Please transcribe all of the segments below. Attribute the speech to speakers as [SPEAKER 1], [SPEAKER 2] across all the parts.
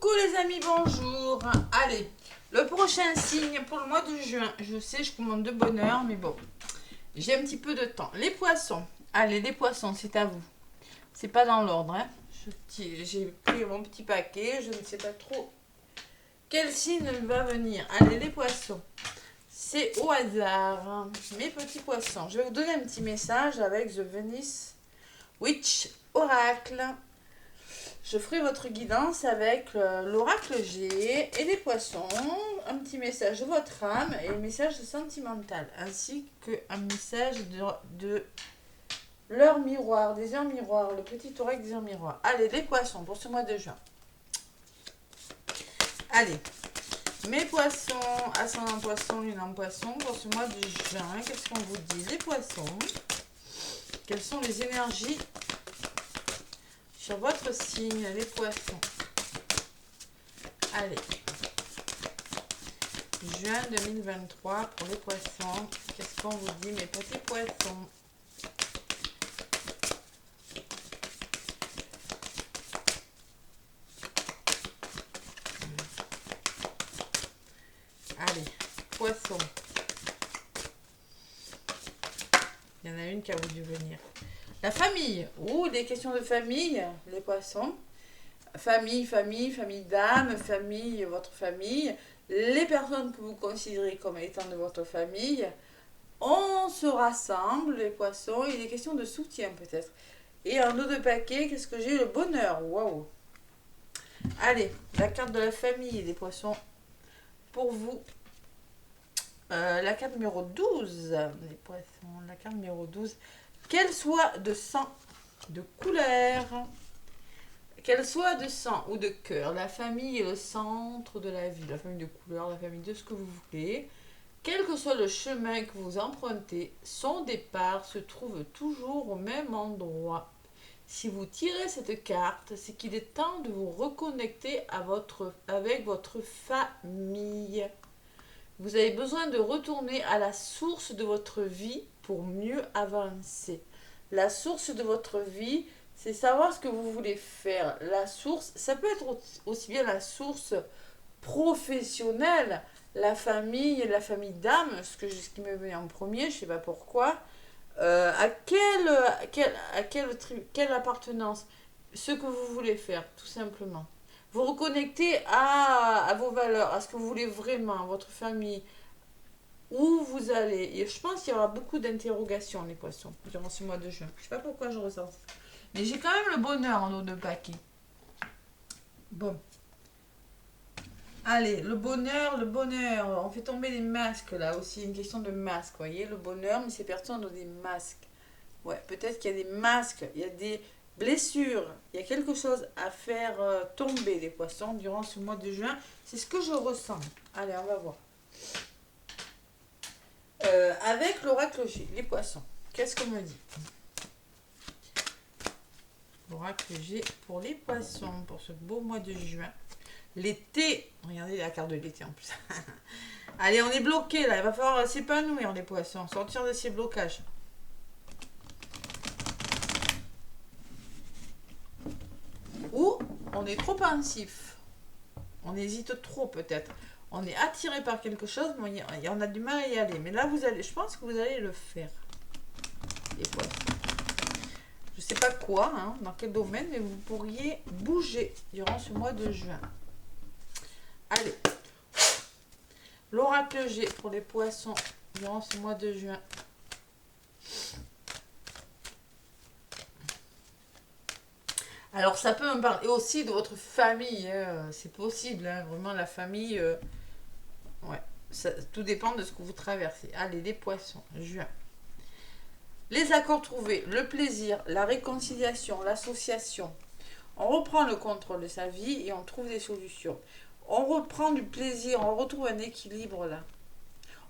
[SPEAKER 1] Coucou les amis, bonjour. Allez, le prochain signe pour le mois de juin. Je sais, je commande de bonne heure, mais bon, j'ai un petit peu de temps. Les poissons. Allez, les poissons, c'est à vous. C'est pas dans l'ordre, hein. J'ai pris mon petit paquet, je ne sais pas trop quel signe va venir. Allez, les poissons. C'est au hasard. Mes petits poissons. Je vais vous donner un petit message avec The Venice Witch Oracle. Je ferai votre guidance avec l'oracle G et les poissons, un petit message de votre âme et un message sentimental, ainsi qu'un message de l'heure miroir, des heures miroirs, le petit oracle des heures miroirs. Allez, les poissons pour ce mois de juin. Allez, mes poissons, ascendant poisson, lune en poisson, pour ce mois de juin, qu'est-ce qu'on vous dit? Les poissons, quelles sont les énergies sur votre signe, les poissons? Allez, juin 2023 pour les poissons. Qu'est-ce qu'on vous dit, mes petits poissons? Allez, poissons. Il y en a une qui a voulu venir. La famille, ou des questions de famille, les poissons. Famille d'âme, famille, votre famille. Les personnes que vous considérez comme étant de votre famille. On se rassemble, les poissons. Il est question de soutien peut-être. Et en eau de paquet, qu'est-ce que j'ai? Le bonheur. Waouh. Allez, la carte de la famille, les poissons. Pour vous. La carte numéro 12. Les poissons, la carte numéro 12. Qu'elle soit de sang, de couleur, qu'elle soit de sang ou de cœur, la famille est le centre de la vie, la famille de couleur, la famille de ce que vous voulez. Quel que soit le chemin que vous empruntez, son départ se trouve toujours au même endroit. Si vous tirez cette carte, c'est qu'il est temps de vous reconnecter avec votre famille. Vous avez besoin de retourner à la source de votre vie pour mieux avancer. La source de votre vie, c'est savoir ce que vous voulez faire. La source, ça peut être aussi bien la source professionnelle, la famille d'âme, ce qui me vient en premier, je ne sais pas pourquoi. À quelle appartenance, ce que vous voulez faire, tout simplement. Vous reconnectez à vos valeurs, à ce que vous voulez vraiment, votre famille, où vous allez. Et je pense qu'il y aura beaucoup d'interrogations, les poissons, durant ce mois de juin. Je ne sais pas pourquoi je ressens ça. Mais j'ai quand même le bonheur en eau de paquet. Bon. Allez, le bonheur. On fait tomber les masques, là aussi. Une question de masque, vous voyez. Le bonheur, mais ces personnes ont des masques. Ouais, peut-être qu'il y a des masques, il y a des blessures, il y a quelque chose à faire tomber, les poissons, durant ce mois de juin. C'est ce que je ressens. Allez, on va voir. Avec l'oracle G, les poissons, qu'est-ce qu'on me dit? L'oracle G pour les poissons, pour ce beau mois de juin. L'été, regardez la carte de l'été en plus. Allez, on est bloqué là, il va falloir s'épanouir, les poissons, sortir de ces blocages. Ou on est trop pensif, on hésite trop peut-être, on est attiré par quelque chose, mais on a du mal à y aller. Mais là, je pense que vous allez le faire. Les poissons. Je ne sais pas quoi, hein, dans quel domaine, mais vous pourriez bouger durant ce mois de juin. Allez, l'oracle G pour les poissons durant ce mois de juin. Alors, ça peut me parler aussi de votre famille, hein. C'est possible, hein, vraiment la famille. Ouais, tout dépend de ce que vous traversez. Allez, les poissons, juin. Les accords trouvés, le plaisir, la réconciliation, l'association. On reprend le contrôle de sa vie et on trouve des solutions. On reprend du plaisir, on retrouve un équilibre là.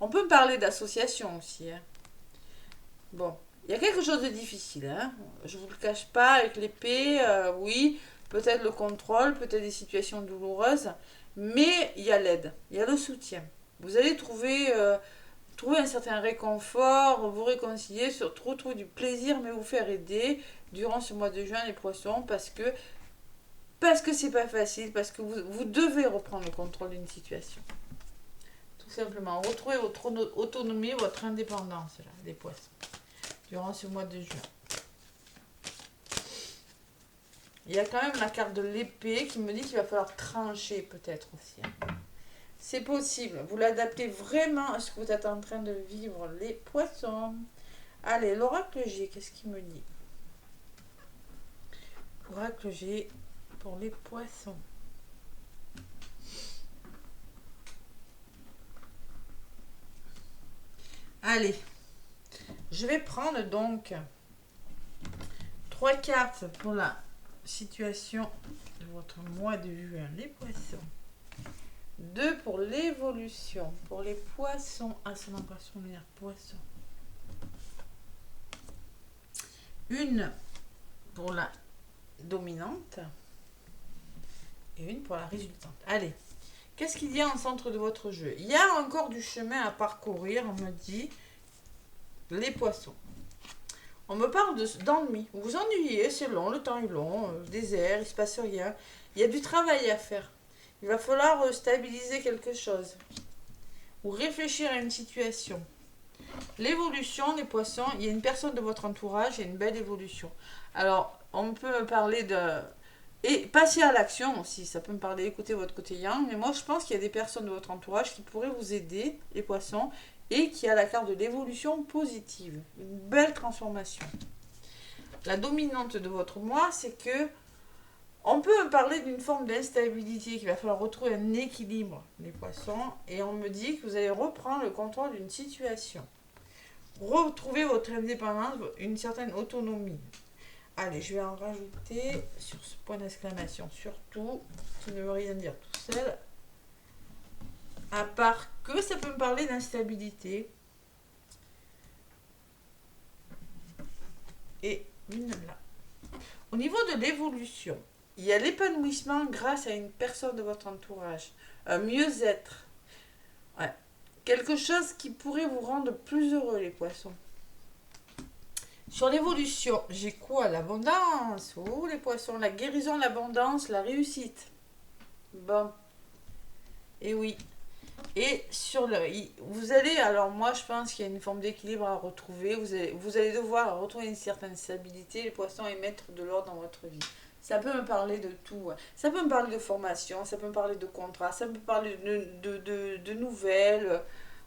[SPEAKER 1] On peut parler d'association aussi, hein. Bon. Il y a quelque chose de difficile, hein. Je ne vous le cache pas, avec l'épée, oui, peut-être le contrôle, peut-être des situations douloureuses, mais il y a l'aide, il y a le soutien. Vous allez trouver un certain réconfort, vous réconcilier, retrouver du plaisir, mais vous faire aider durant ce mois de juin, les poissons, parce que parce que c'est pas facile, parce que vous devez reprendre le contrôle d'une situation. Tout simplement, retrouvez votre autonomie, votre indépendance, là, les poissons, durant ce mois de juin. Il y a quand même la carte de l'épée qui me dit qu'il va falloir trancher peut-être aussi. C'est possible. Vous l'adaptez vraiment à ce que vous êtes en train de vivre, les poissons. Allez, l'oracle G, qu'est-ce qu'il me dit? L'oracle G pour les poissons. Allez, je vais prendre donc 3 cartes pour la situation de votre mois de juin, les poissons. 2 pour l'évolution, pour les poissons, ascendant lunaire, poissons. 1 pour la dominante et 1 pour la résultante. Allez, qu'est-ce qu'il y a en centre de votre jeu? Il y a encore du chemin à parcourir, on me dit, les poissons. On me parle d'ennui. Vous vous ennuyez, c'est long, le temps est long, désert, il ne se passe rien. Il y a du travail à faire. Il va falloir stabiliser quelque chose ou réfléchir à une situation. L'évolution des poissons, il y a une personne de votre entourage, il y a une belle évolution. Alors, on peut me parler de... Et passer à l'action aussi, ça peut me parler, écoutez votre côté yang, mais moi je pense qu'il y a des personnes de votre entourage qui pourraient vous aider, les poissons, et qui a la carte de l'évolution positive, une belle transformation. La dominante de votre mois, c'est que on peut me parler d'une forme d'instabilité, qu'il va falloir retrouver un équilibre, les poissons, et on me dit que vous allez reprendre le contrôle d'une situation. Retrouver votre indépendance, une certaine autonomie. Allez, je vais en rajouter sur ce point d'exclamation, surtout, qui ne veut rien dire tout seul. À part que ça peut me parler d'instabilité. Et une là. Au niveau de l'évolution, il y a l'épanouissement grâce à une personne de votre entourage. Un mieux-être. Ouais. Quelque chose qui pourrait vous rendre plus heureux, les poissons. Sur l'évolution, j'ai quoi? L'abondance. Oh, les poissons. La guérison, l'abondance, la réussite. Bon. Et oui. Et sur le... Vous allez... Alors moi, je pense qu'il y a une forme d'équilibre à retrouver. Vous allez devoir retrouver une certaine stabilité, les poissons, et mettre de l'ordre dans votre vie. Ça peut me parler de tout. Ça peut me parler de formation, ça peut me parler de contrat, ça peut me parler de nouvelles.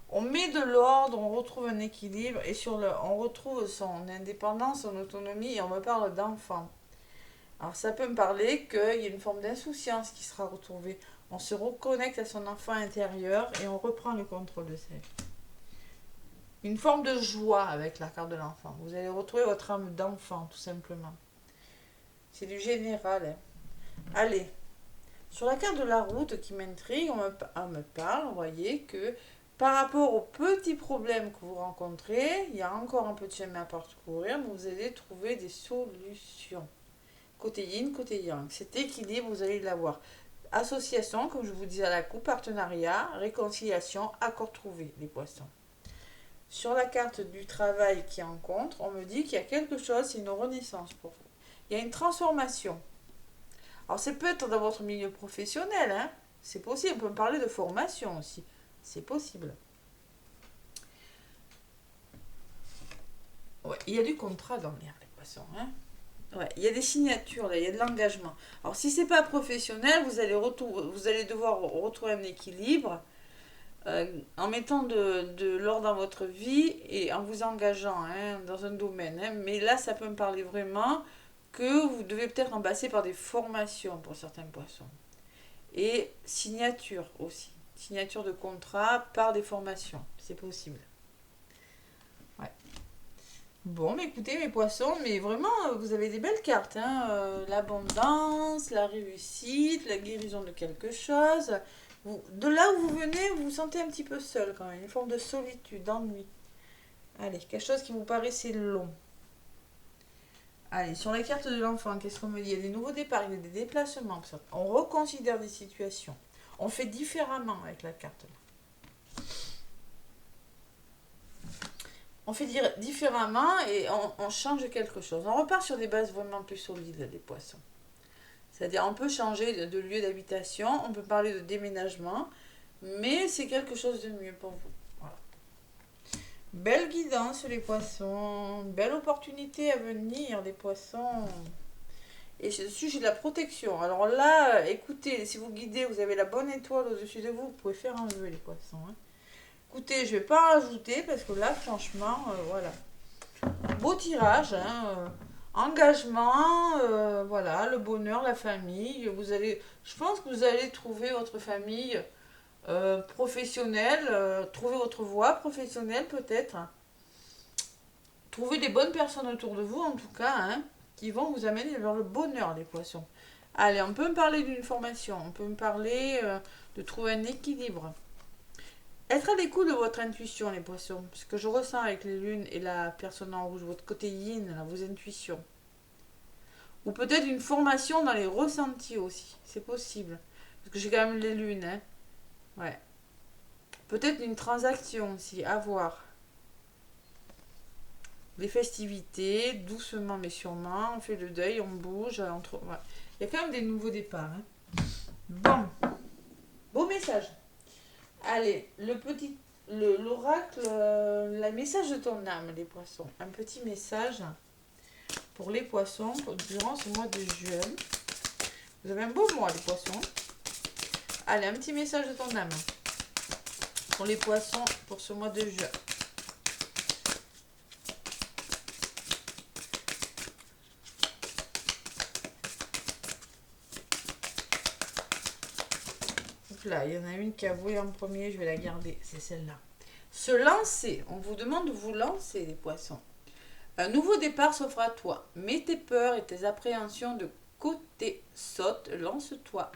[SPEAKER 1] On met de l'ordre, on retrouve un équilibre et on retrouve son indépendance, son autonomie et on me parle d'enfant. Alors ça peut me parler qu'il y a une forme d'insouciance qui sera retrouvée. On se reconnecte à son enfant intérieur et on reprend le contrôle de sa vie. Une forme de joie avec la carte de l'enfant. Vous allez retrouver votre âme d'enfant, tout simplement. C'est du général. Hein. Allez, sur la carte de la route qui m'intrigue, on me parle, vous voyez, que par rapport aux petits problèmes que vous rencontrez, il y a encore un peu de chemin à parcourir, mais vous allez trouver des solutions. Côté yin, côté yang. Cet équilibre, vous allez l'avoir. Association, comme je vous disais à la coupe, partenariat, réconciliation, accord trouvé, les poissons. Sur la carte du travail qui rencontre, on me dit qu'il y a quelque chose, c'est une renaissance pour vous. Il y a une transformation. Alors, c'est peut-être dans votre milieu professionnel, hein. C'est possible. On peut me parler de formation aussi. C'est possible. Ouais, il y a du contrat dans l'air, les poissons, hein. Ouais, il y a des signatures, là, il y a de l'engagement. Alors, si c'est pas professionnel, vous allez devoir retrouver un équilibre en mettant de l'ordre dans votre vie et en vous engageant hein, dans un domaine. Hein. Mais là, ça peut me parler vraiment que vous devez peut-être en passer par des formations pour certains poissons. Et signature aussi. Signature de contrat par des formations. C'est possible. Ouais. Bon, mais écoutez, mes poissons, mais vraiment, vous avez des belles cartes. Hein. L'abondance, la réussite, la guérison de quelque chose. De là où vous venez, vous vous sentez un petit peu seul quand même. Une forme de solitude, d'ennui. Allez, quelque chose qui vous paraissait long. Allez, sur les cartes de l'enfant, qu'est-ce qu'on me dit? Il y a des nouveaux départs, il y a des déplacements. On reconsidère des situations. On fait différemment avec la carte. On fait différemment et on change quelque chose. On repart sur des bases vraiment plus solides, les poissons. C'est-à-dire, on peut changer de lieu d'habitation, on peut parler de déménagement, mais c'est quelque chose de mieux pour vous. Voilà. Belle guidance, les poissons. Belle opportunité à venir, les poissons. Et dessus, j'ai de la protection. Alors là, écoutez, si vous guidez, vous avez la bonne étoile au-dessus de vous, vous pouvez faire un vœu, les poissons. Hein. Écoutez, je ne vais pas en rajouter parce que là, franchement, voilà. Beau tirage, hein, engagement, voilà, le bonheur, la famille. Je pense que vous allez trouver votre famille professionnelle, trouver votre voie professionnelle peut-être. Trouver des bonnes personnes autour de vous, en tout cas, hein, qui vont vous amener vers le bonheur, les poissons. Allez, on peut me parler d'une formation, on peut me parler de trouver un équilibre. Être à l'écoute de votre intuition, les poissons. Ce que je ressens avec les lunes et la personne en rouge, votre côté yin, là, vos intuitions. Ou peut-être une formation dans les ressentis aussi. C'est possible. Parce que j'ai quand même les lunes. Hein. Ouais. Peut-être une transaction aussi, à voir. Les festivités, doucement mais sûrement. On fait le deuil, on bouge. Ouais. Il y a quand même des nouveaux départs. Hein. Bon. Beau message. Allez, l'oracle, le message de ton âme, les poissons. Un petit message pour les poissons durant ce mois de juin. Vous avez un beau mois, les poissons. Allez, un petit message de ton âme pour les poissons pour ce mois de juin. Là, il y en a une qui a voué en premier, je vais la garder, c'est celle-là. Se lancer, on vous demande de vous lancer, les poissons. Un nouveau départ s'offre à toi. Mets tes peurs et tes appréhensions de côté, saute, lance-toi.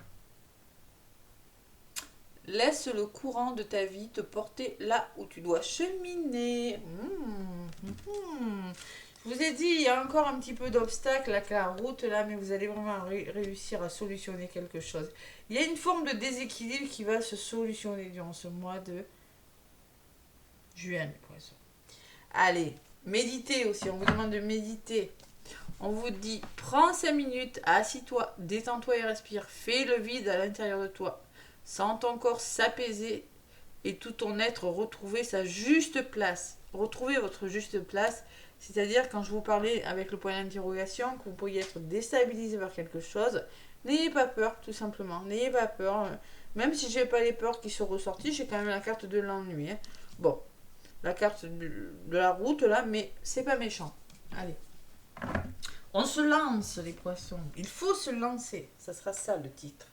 [SPEAKER 1] Laisse le courant de ta vie te porter là où tu dois cheminer. Je vous ai dit, il y a encore un petit peu d'obstacles avec la route là, mais vous allez vraiment réussir à solutionner quelque chose. Il y a une forme de déséquilibre qui va se solutionner durant ce mois de juin, les poissons. Allez, méditez aussi, on vous demande de méditer. On vous dit, prends 5 minutes, assis-toi, détends-toi et respire. Fais le vide à l'intérieur de toi. Sens ton corps s'apaiser et tout ton être retrouver sa juste place. Retrouvez votre juste place. C'est-à-dire, quand je vous parlais avec le point d'interrogation, que vous pourriez être déstabilisé par quelque chose, n'ayez pas peur, tout simplement. N'ayez pas peur. Même si je n'ai pas les peurs qui sont ressorties, j'ai quand même la carte de l'ennui. Hein. Bon, la carte de la route, là, mais c'est pas méchant. Allez. On se lance, les poissons. Il faut se lancer. Ça sera ça, le titre.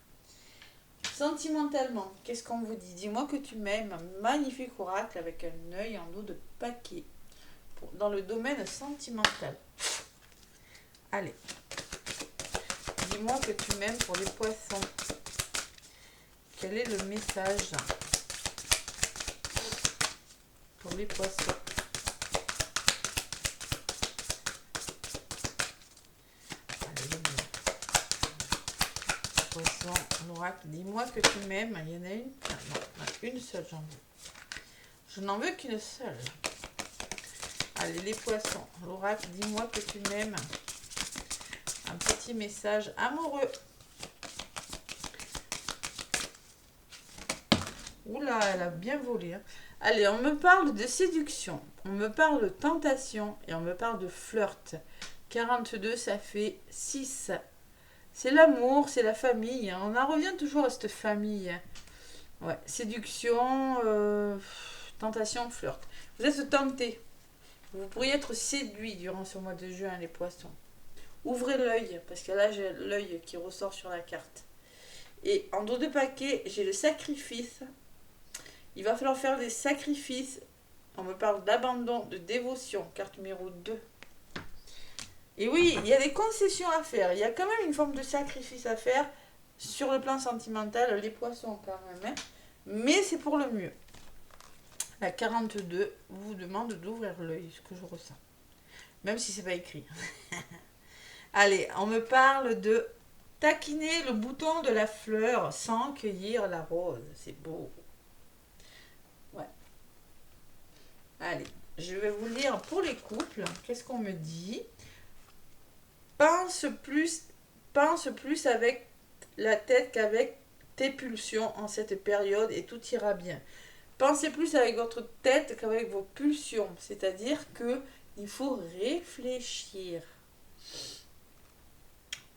[SPEAKER 1] Sentimentalement, qu'est-ce qu'on vous dit? Dis-moi que tu m'aimes. Un magnifique oracle avec un œil en eau de paquet. Dans le domaine sentimental. Allez. Dis-moi que tu m'aimes pour les poissons. Quel est le message pour les poissons? Allez, les poissons, l'oracle, dis-moi que tu m'aimes. Il y en a une? Ah, non, une seule, j'en veux. Je n'en veux qu'une seule. Allez, les poissons, l'oracle, dis-moi que tu m'aimes. Un petit message amoureux. Oula, elle a bien volé. Hein. Allez, on me parle de séduction, on me parle de tentation et on me parle de flirt. 42, ça fait 6. C'est l'amour, c'est la famille. Hein. On en revient toujours à cette famille. Hein. Ouais, séduction, tentation, flirt. Vous êtes tenté. Vous pourriez être séduit durant ce mois de juin, les poissons. Ouvrez l'œil, parce que là, j'ai l'œil qui ressort sur la carte. Et en dos de paquet, j'ai le sacrifice. Il va falloir faire des sacrifices. On me parle d'abandon, de dévotion, carte numéro 2. Et oui, il y a des concessions à faire. Il y a quand même une forme de sacrifice à faire sur le plan sentimental, les poissons quand même. Hein. Mais c'est pour le mieux. La 42 vous demande d'ouvrir l'œil, ce que je ressens. Même si c'est pas écrit. Allez, on me parle de taquiner le bouton de la fleur sans cueillir la rose. C'est beau. Ouais. Allez, je vais vous lire pour les couples. Qu'est-ce qu'on me dit? Pense pense plus avec la tête qu'avec tes pulsions en cette période et tout ira bien. Pensez plus avec votre tête qu'avec vos pulsions, c'est-à-dire que il faut réfléchir.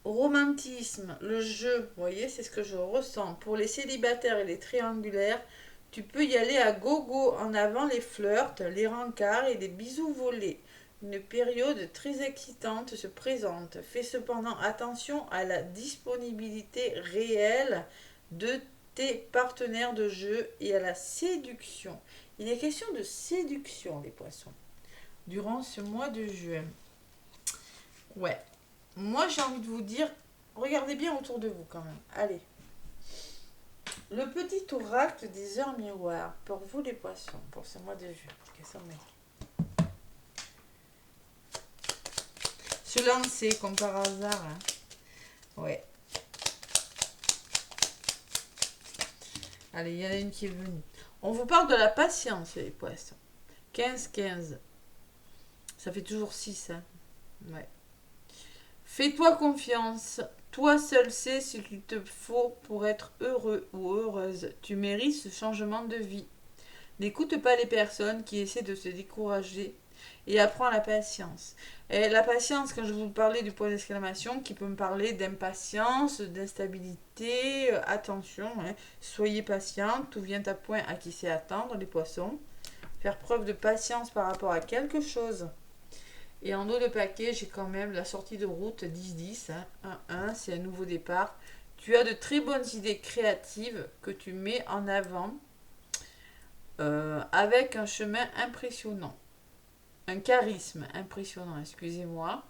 [SPEAKER 1] Romantisme, le jeu, vous voyez, c'est ce que je ressens. Pour les célibataires et les triangulaires, tu peux y aller à gogo, en avant les flirts, les rencarts et les bisous volés. Une période très excitante se présente. Fais cependant attention à la disponibilité réelle de tes partenaires de jeu et à la séduction. Il est question de séduction, les poissons, durant ce mois de juin. Ouais. Moi, j'ai envie de vous dire, regardez bien autour de vous quand même. Allez. Le petit oracle des heures miroirs pour vous les poissons, pour ce mois de juin. Qu'est-ce qu'on met? Se lancer comme par hasard. Hein. Ouais. Allez, il y en a une qui est venue. On vous parle de la patience, les poissons. 15-15. Ça fait toujours 6. Hein. Ouais. Fais-toi confiance. Toi seul sais ce qu'il te faut pour être heureux ou heureuse. Tu mérites ce changement de vie. N'écoute pas les personnes qui essaient de te décourager et apprends la patience. Et la patience, quand je vous parlais du point d'exclamation, qui peut me parler d'impatience, d'instabilité, attention, hein, soyez patient, tout vient à point à qui sait attendre, les poissons. Faire preuve de patience par rapport à quelque chose. Et en haut de paquet, j'ai quand même la sortie de route 10-10, hein, 1-1, c'est un nouveau départ. Tu as de très bonnes idées créatives que tu mets en avant avec un chemin impressionnant. Un charisme impressionnant, excusez-moi.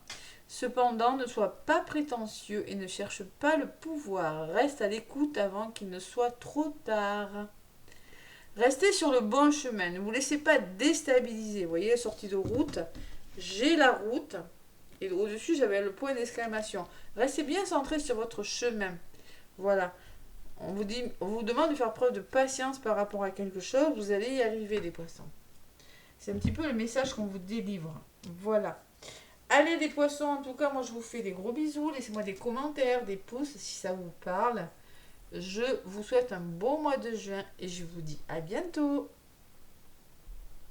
[SPEAKER 1] Cependant, ne sois pas prétentieux et ne cherche pas le pouvoir. Reste à l'écoute avant qu'il ne soit trop tard. Restez sur le bon chemin. Ne vous laissez pas déstabiliser. Vous voyez, la sortie de route. J'ai la route. Et au-dessus, j'avais le point d'exclamation. Restez bien centré sur votre chemin. Voilà. On vous demande de faire preuve de patience par rapport à quelque chose. Vous allez y arriver, les poissons. C'est un petit peu le message qu'on vous délivre. Voilà. Allez, les poissons, en tout cas, moi, je vous fais des gros bisous. Laissez-moi des commentaires, des pouces si ça vous parle. Je vous souhaite un bon mois de juin et je vous dis à bientôt.